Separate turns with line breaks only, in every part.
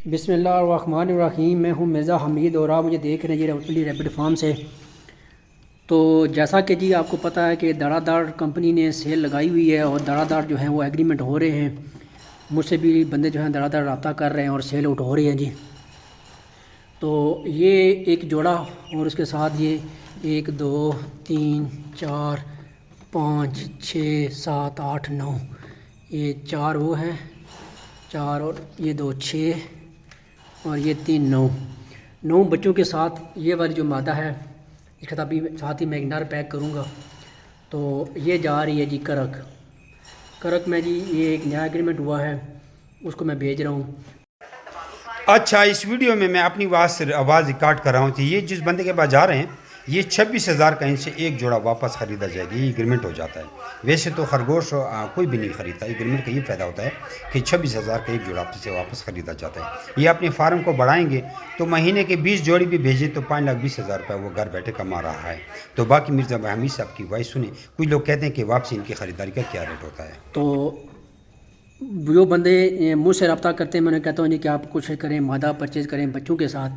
بسم اللہ الرحمن الرحیم۔ میں ہوں مرزا حمید اور آپ مجھے دیکھ رہے ہیں یہ ریپڈ فارم سے۔ تو جیسا کہ جی آپ کو پتہ ہے کہ داڑا داڑ کمپنی نے سیل لگائی ہوئی ہے اور داڑا داڑ جو ہیں وہ ایگریمنٹ ہو رہے ہیں۔ مجھ سے بھی بندے جو ہیں داڑا داڑ رابطہ کر رہے ہیں اور سیل آؤٹ ہو رہی ہیں جی۔ تو یہ ایک جوڑا اور اس کے ساتھ یہ 1 2 3 4 5 6 7 8 9 یہ 4 وہ ہیں 4 اور یہ 2 6 اور یہ 3 9 بچوں کے ساتھ یہ والی جو مادہ ہے اس کا ابھی ساتھ ہی میں ایک نر پیک کروں گا۔ تو یہ جا رہی ہے جی کرک میں جی یہ ایک نیا ایگریمنٹ ہوا ہے اس کو میں بھیج رہا ہوں۔
اچھا، اس ویڈیو میں اپنی آواز ریکارڈ کر رہا ہوں کہ یہ جس بندے کے پاس جا رہے ہیں یہ 26,000 کا ان سے ایک جوڑا واپس خریدا جائے گا۔ یہ ایگریمنٹ ہو جاتا ہے۔ ویسے تو خرگوش کوئی بھی نہیں خریدتا، ایگریمنٹ کا یہ فائدہ ہوتا ہے کہ 26,000 کا ایک جوڑا آپ سے واپس خریدا جاتا ہے۔ یہ اپنے فارم کو بڑھائیں گے تو مہینے کے 20 جوڑی بھی بھیجیں تو 5,20,000 روپے وہ گھر بیٹھے کما رہا ہے۔ تو باقی مرزا حمید صاحب کی وائس سنیں۔ کچھ لوگ کہتے ہیں کہ واپسی ان کی خریداری کا کیا ریٹ ہوتا ہے۔
تو جو بندے مجھ سے رابطہ کرتے ہیں میں نے کہتا ہوں جی کہ آپ کوشش کریں مادہ پرچیز کریں بچوں کے ساتھ۔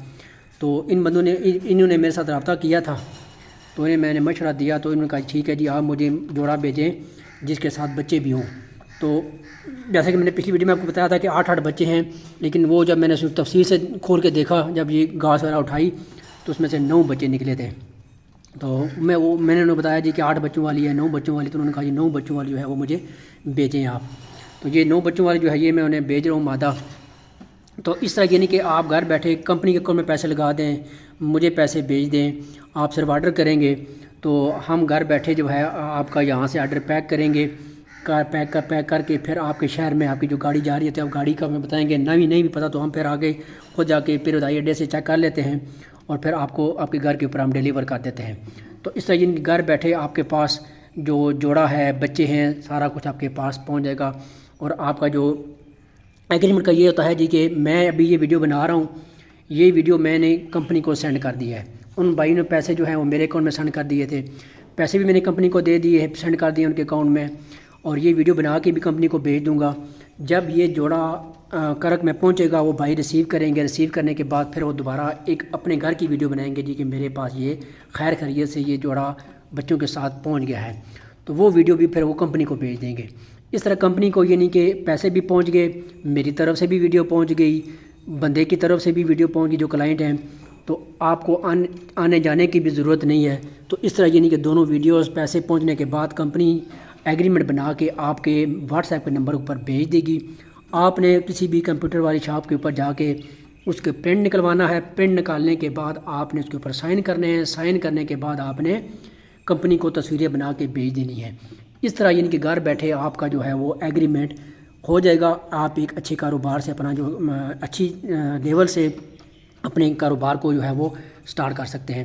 تو ان بندوں نے انہوں نے میرے ساتھ رابطہ کیا تھا تو انہیں میں نے مشورہ دیا تو انہوں نے کہا ٹھیک ہے جی آپ مجھے جوڑا بھیجیں جس کے ساتھ بچے بھی ہوں۔ تو جیسے کہ میں نے پچھلی ویڈیو میں آپ کو بتایا تھا کہ 8 بچے ہیں، لیکن وہ جب میں نے صرف تفصیل سے کھول کے دیکھا جب یہ گھاس وغیرہ اٹھائی تو اس میں سے 9 بچے نکلے تھے۔ تو میں نے انہیں بتایا جی کہ 8 بچوں والی ہے 9 بچوں والی، تو انہوں نے کہا جی 9 بچوں والی جو ہے وہ مجھے بھیجیں آپ۔ تو یہ 9 بچوں والی جو ہے یہ میں انہیں بھیج رہا ہوں مادہ۔ تو اس طرح یہ نہیں کہ آپ گھر بیٹھے کمپنی کے اکاؤنٹ میں پیسے لگا دیں مجھے پیسے بھیج دیں، آپ صرف آرڈر کریں گے تو ہم گھر بیٹھے جو ہے آپ کا یہاں سے آرڈر پیک کریں گے، پیک کر کے پھر آپ کے شہر میں آپ کی جو گاڑی جا رہی ہے تو آپ گاڑی کا ہمیں بتائیں گے، نہیں بھی پتہ تو ہم پھر آگے خود جا کے پھر ودائی اڈے سے چیک کر لیتے ہیں اور پھر آپ کو آپ کے گھر کے اوپر ہم ڈیلیور کر دیتے ہیں۔ تو اس طرح یہ گھر بیٹھے آپ کے پاس جو جوڑا ہے بچے ہیں سارا کچھ آپ کے پاس پہنچ جائے گا۔ اور آپ کا جو ایگریمنٹ کا یہ ہوتا ہے جی کہ میں ابھی یہ ویڈیو بنا رہا ہوں، یہ ویڈیو میں نے کمپنی کو سینڈ کر دیا ہے۔ ان بھائی نے پیسے جو ہیں وہ میرے اکاؤنٹ میں سینڈ کر دیے تھے، پیسے بھی میں نے کمپنی کو دے دیے سینڈ کر دیے ان کے اکاؤنٹ میں، اور یہ ویڈیو بنا کے بھی کمپنی کو بھیج دوں گا۔ جب یہ جوڑا کرک میں پہنچے گا وہ بھائی ریسیو کریں گے، ریسیو کرنے کے بعد پھر وہ دوبارہ ایک اپنے گھر کی ویڈیو بنائیں گے جی کہ میرے پاس یہ خیر خیریت سے یہ جوڑا بچوں کے ساتھ پہنچ گیا ہے، تو وہ ویڈیو بھی پھر وہ کمپنی کو بھیج دیں گے۔ اس طرح کمپنی کو یہ نہیں کہ پیسے بھی پہنچ گئے، میری طرف سے بھی ویڈیو پہنچ گئی، بندے کی طرف سے بھی ویڈیو پہنچ گئی جو کلائنٹ ہیں، تو آپ کو آنے جانے کی بھی ضرورت نہیں ہے۔ تو اس طرح یہ نہیں کہ دونوں ویڈیوز پیسے پہنچنے کے بعد کمپنی ایگریمنٹ بنا کے آپ کے واٹس ایپ کے نمبر اوپر بھیج دے گی۔ آپ نے کسی بھی کمپیوٹر والی شاپ کے اوپر جا کے اس کے پرنٹ نکلوانا ہے، پرنٹ نکالنے کے بعد آپ نے اس کے اوپر سائن کرنے ہیں، سائن کرنے کے بعد آپ نے کمپنی کو تصویریں بنا کے بھیج دینی ہے۔ اس طرح یعنی کہ گھر بیٹھے آپ کا جو ہے وہ ایگریمنٹ ہو جائے گا، آپ ایک اچھے کاروبار سے اپنا جو اچھی لیول سے اپنے کاروبار کو جو ہے وہ سٹارٹ کر سکتے ہیں۔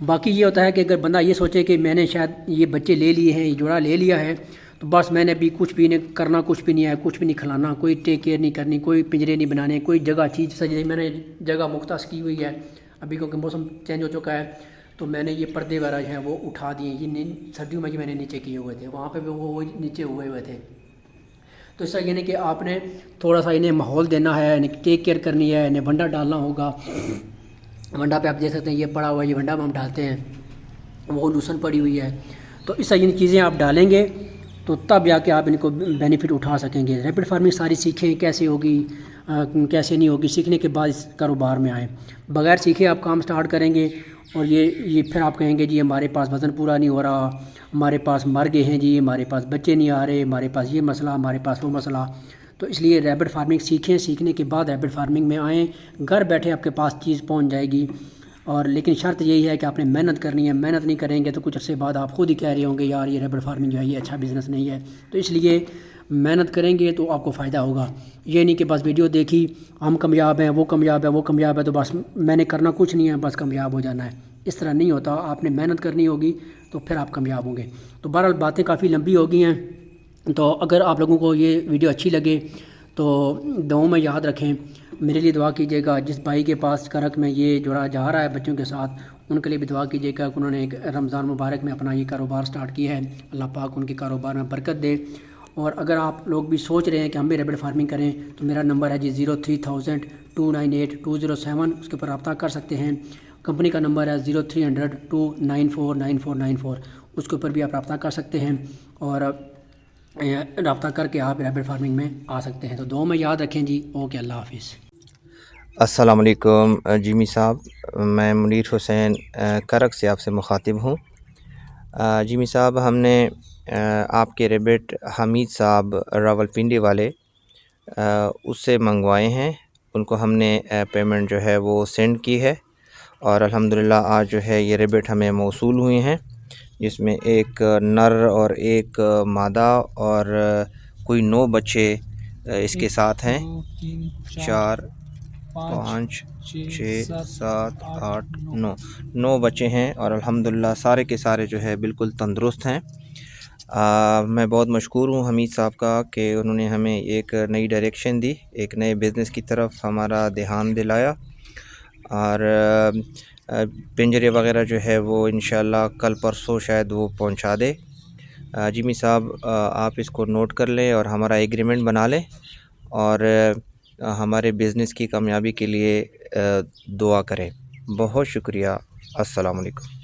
باقی یہ ہوتا ہے کہ اگر بندہ یہ سوچے کہ میں نے شاید یہ بچے لے لیے ہیں، یہ جوڑا لے لیا ہے تو بس میں نے ابھی کچھ بھی نہیں کرنا، کچھ بھی نہیں ہے، کچھ بھی نہیں کھلانا، کوئی ٹیک کیئر نہیں کرنی، کوئی پنجرے نہیں بنانے، کوئی جگہ چیز سجے، میں نے جگہ مختص کی ہوئی ہے ابھی کیونکہ موسم چینج ہو چکا ہے تو میں نے یہ پردے وغیرہ جو ہیں وہ اٹھا دیے، یہ سردیوں میں میں نے نیچے کیے ہوئے تھے، وہاں پہ بھی وہ نیچے ہوئے تھے۔ تو اس طرح یہ نہیں کہ آپ نے تھوڑا سا انہیں ماحول دینا ہے، انہیں ٹیک کیئر کرنی ہے، انہیں ونڈا ڈالنا ہوگا۔ ونڈا پہ آپ دیکھ سکتے ہیں یہ پڑا ہوا ہے، یہ ونڈا میں ہم ڈالتے ہیں، وہ لوسن پڑی ہوئی ہے۔ تو اس طرح ان چیزیں آپ ڈالیں گے تو تب جا کے آپ ان کو بینیفٹ اٹھا سکیں گے۔ ریپڈ فارمنگ ساری سیکھیں کیسے ہوگی کیسے نہیں ہوگی، سیکھنے کے بعد اس کاروبار میں آئیں۔ بغیر سیکھے آپ کام سٹارٹ کریں گے اور یہ پھر آپ کہیں گے جی ہمارے پاس وزن پورا نہیں ہو رہا، ہمارے پاس مر گئے ہیں جی، ہمارے پاس بچے نہیں آ رہے، ہمارے پاس یہ مسئلہ، ہمارے پاس وہ مسئلہ۔ تو اس لیے ریپڈ فارمنگ سیکھیں، سیکھنے کے بعد ریپڈ فارمنگ میں آئیں، گھر بیٹھے آپ کے پاس چیز پہنچ جائے گی۔ اور لیکن شرط یہی ہے کہ آپ نے محنت کرنی ہے، محنت نہیں کریں گے تو کچھ عرصے بعد آپ خود ہی کہہ رہے ہوں گے یار یہ ریپڈ فارمنگ جو ہے یہ اچھا بزنس نہیں ہے۔ تو اس لیے محنت کریں گے تو آپ کو فائدہ ہوگا۔ یہ نہیں کہ بس ویڈیو دیکھی ہم کامیاب ہیں، وہ کامیاب ہے، وہ کامیاب ہے تو بس میں نے کرنا کچھ نہیں ہے، بس کامیاب ہو جانا ہے۔ اس طرح نہیں ہوتا، آپ نے محنت کرنی ہوگی تو پھر آپ کامیاب ہوں گے۔ تو بہرحال باتیں کافی لمبی ہو گئی ہیں، تو اگر آپ لوگوں کو یہ ویڈیو اچھی لگے تو دعاؤں میں یاد رکھیں، میرے لیے دعا کیجیے گا۔ جس بھائی کے پاس کرک میں یہ جوڑا جا رہا ہے بچوں کے ساتھ ان کے لیے بھی دعا کیجیے گا کہ انہوں نے ایک رمضان مبارک میں اپنا یہ کاروبار سٹارٹ کیا ہے، اللہ پاک ان کے کاروبار میں برکت دے اور اگر آپ لوگ بھی سوچ رہے ہیں کہ ہم بھی ریبٹ فارمنگ کریں تو میرا نمبر ہے جی 03,298,207، اس کے اوپر رابطہ کر سکتے ہیں. کمپنی کا نمبر ہے 0300-294-9494، اس کے اوپر بھی آپ رابطہ کر سکتے ہیں اور رابطہ کر کے آپ ریبٹ فارمنگ میں آ سکتے ہیں. تو دعاؤں میں یاد رکھیں جی. اوکے، اللہ حافظ.
السلام علیکم جیمی صاحب، میں منیر حسین کرک سے آپ سے مخاطب ہوں. جیمی صاحب، ہم نے آپ کے ریبٹ حمید صاحب راولپنڈی والے اس سے منگوائے ہیں. ان کو ہم نے پیمنٹ جو ہے وہ سینڈ کی ہے اور الحمدللہ آج جو ہے یہ ریبٹ ہمیں موصول ہوئے ہیں، جس میں ایک نر اور ایک مادہ اور کوئی 9 بچے اس کے ساتھ ہیں. 4 5 6 7 8 9 بچے ہیں اور الحمدللہ سارے کے سارے جو ہے بالکل تندرست ہیں. میں بہت مشکور ہوں حمید صاحب کا کہ انہوں نے ہمیں ایک نئی ڈائریکشن دی، ایک نئے بزنس کی طرف ہمارا دھیان دلایا. اور پنجرے وغیرہ جو ہے وہ انشاءاللہ کل پرسوں شاید وہ پہنچا دے. جیمی صاحب، آپ اس کو نوٹ کر لیں اور ہمارا ایگریمنٹ بنا لیں اور ہمارے بزنس کی کامیابی کے لیے دعا کریں. بہت شکریہ. السلام علیکم.